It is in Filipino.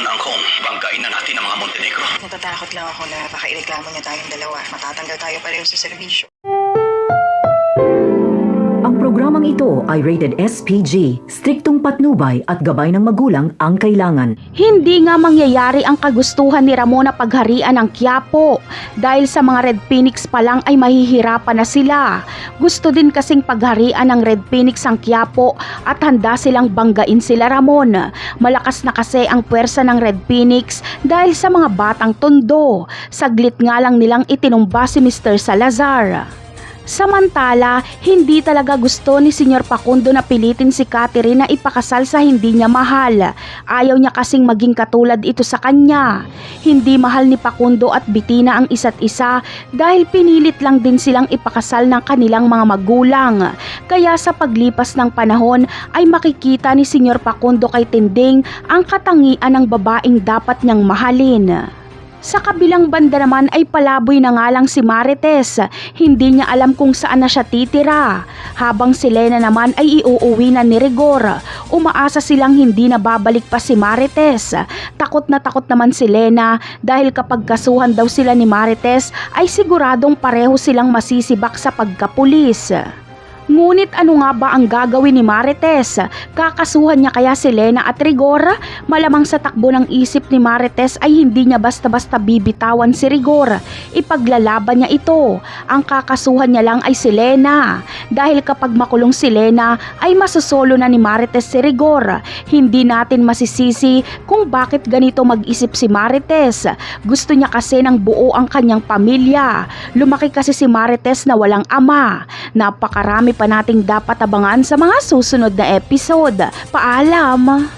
na angkong banggain na natin ang mga Montenegro. Natatakot lang ako na baka ireklamo niya tayong dalawa. Matatanggal tayo pareho sa serbisyo. Ang programang ito ay rated SPG, striktong patnubay at gabay ng magulang ang kailangan. Hindi nga mangyayari ang kagustuhan ni Ramon na pagharian ng Quiapo dahil sa mga Red Phoenix pa lang ay mahihirapan na sila. Gusto din kasing pagharian ng Red Phoenix ang Quiapo at handa silang banggain sila Ramon. Malakas na kasi ang puwersa ng Red Phoenix dahil sa mga batang tondo. Saglit nga lang nilang itinumba si Mr. Salazar. Samantala, hindi talaga gusto ni Senyor Facundo na pilitin si Catherine na ipakasal sa hindi niya mahal. Ayaw niya kasing maging katulad ito sa kanya. Hindi mahal ni Facundo at Bettina ang isa't isa dahil pinilit lang din silang ipakasal ng kanilang mga magulang. Kaya sa paglipas ng panahon ay makikita ni Senyor Facundo kay Tinding ang katangian ng babaeng dapat niyang mahalin. Sa kabilang banda naman ay palaboy na nga lang si Marites. Hindi niya alam kung saan na siya titira. Habang si Lena naman ay iuuwi na ni Rigor. Umaasa silang hindi na babalik pa si Marites. Takot na takot naman si Lena dahil kapag kasuhan daw sila ni Marites ay siguradong pareho silang masisibak sa pagkapulis. Ngunit ano nga ba ang gagawin ni Marites? Kakasuhan niya kaya si Lena at Rigor? Malamang sa takbo ng isip ni Marites ay hindi niya basta-basta bibitawan si Rigor. Ipaglalaban niya ito. Ang kakasuhan niya lang ay si Lena. Dahil kapag makulong si Lena ay masusolo na ni Marites si Rigor. Hindi natin masisisi kung bakit ganito mag-isip si Marites. Gusto niya kasi ng buo ang kanyang pamilya. Lumaki kasi si Marites na walang ama. Napakarami pa nating dapat abangan sa mga susunod na episode. Paalam!